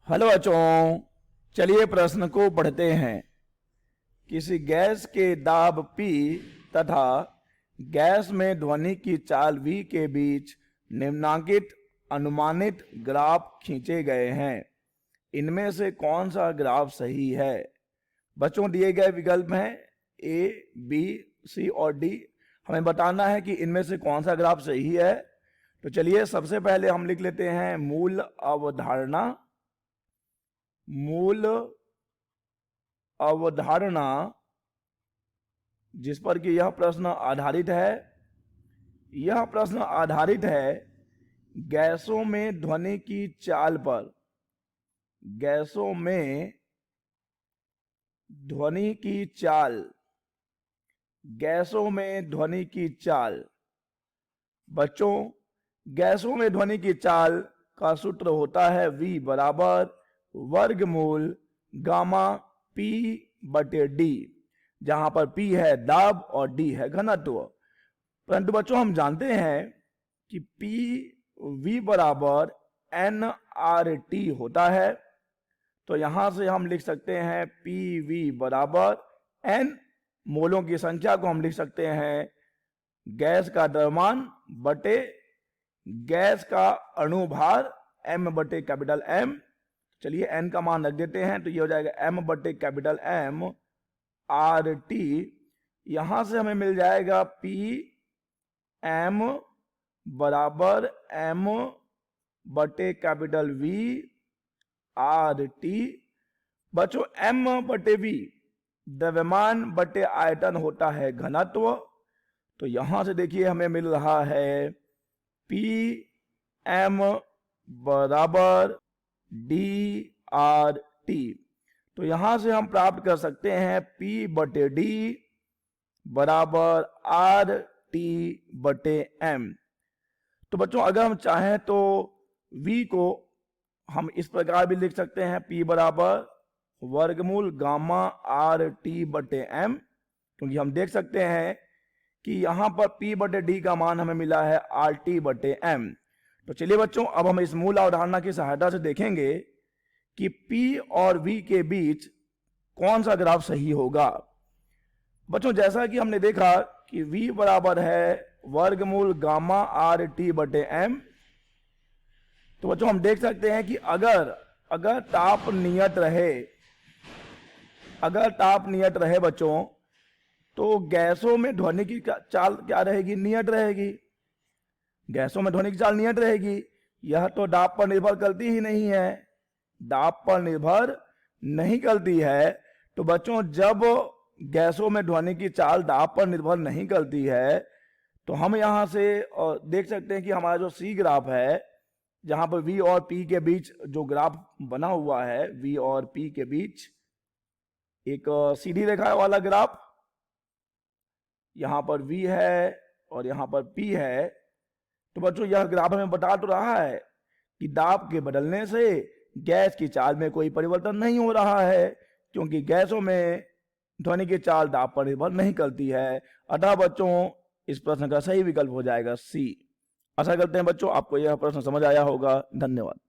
Hello बच्चों, चलिए प्रश्न को पढ़ते हैं। किसी गैस के दाब P तथा गैस में ध्वनि की चाल V के बीच निम्नांकित अनुमानित ग्राफ खींचे गए हैं। इनमें से कौन सा ग्राफ सही है? बच्चों, दिए गए विकल्प हैं A, B, C और D। हमें बताना है कि इनमें से कौन सा ग्राफ सही है। तो चलिए सबसे पहले हम लिख लेते हैं मूल अवधारणा। मूल अवधारणा जिस पर कि यह प्रश्न आधारित है। यह प्रश्न आधारित है गैसों में ध्वनि की चाल पर। गैसों में ध्वनि की चाल। गैसों में ध्वनि की चाल। बच्चों, गैसों में ध्वनि की चाल का सूत्र होता है V बराबर वर्गमूल गामा P बटे D, जहां पर P है दाब और D है घनत्व। परंतु बच्चों, हम जानते हैं कि PV बराबर nRT होता है। तो यहां से हम लिख सकते हैं PV बराबर N मोलों की संख्या को हम लिख सकते हैं गैस का द्रव्यमान बटे गैस का अणुभार M बटे कैपिटल M। चलिए n का मान रख देते हैं, तो ये हो जाएगा M बटे कैपिटल M RT। यहां से हमें मिल जाएगा P M बराबर M बटे कैपिटल V RT। बच्चों, M बटे V द्रव्यमान बटे आयतन होता है घनत्व। तो यहां से देखिए हमें मिल रहा है P M बराबर DRT। तो यहां से हम प्राप्त कर सकते हैं P बटे D बराबर RT बटे M। तो बच्चों, अगर हम चाहें तो V को हम इस प्रकार भी लिख सकते हैं P बराबर वर्गमूल गामा RT बटे M, क्योंकि हम देख सकते हैं कि यहां पर P बटे D का मान हमें मिला है RT बटे M। तो चलिए बच्चों, अब हम इस मूल अवधारणा की सहायता से देखेंगे कि P और V के बीच कौन सा ग्राफ सही होगा। बच्चों, जैसा कि हमने देखा कि V बराबर है वर्गमूल गामा RT बटे M। तो बच्चों, हम देख सकते हैं कि अगर ताप नियत रहे बच्चों, तो गैसों में ध्वनि की चाल क्या रहेगी? नियत रहेगी। गैसों में ध्वनि की चाल नियत रहेगी। यह तो दाब पर निर्भर करती ही नहीं है। दाब पर निर्भर नहीं करती है। तो बच्चों, जब गैसों में ध्वनि की चाल दाब पर निर्भर नहीं करती है, तो हम यहां से देख सकते हैं कि हमारा जो C ग्राफ है, जहां पर V और P के बीच जो ग्राफ बना हुआ है, V और P के बीच एक सीधी रेखा वाला ग्राफ, यहां पर V है और यहां पर P है। तो बच्चों, यह ग्राफ हमें बता तो रहा है कि दाब के बदलने से गैस की चाल में कोई परिवर्तन नहीं हो रहा है, क्योंकि गैसों में ध्वनि की चाल दाब पर निर्भर नहीं करती है। अतः बच्चों, इस प्रश्न का सही विकल्प हो जाएगा C। आशा करते हैं बच्चों आपको यह प्रश्न समझ आया होगा। धन्यवाद।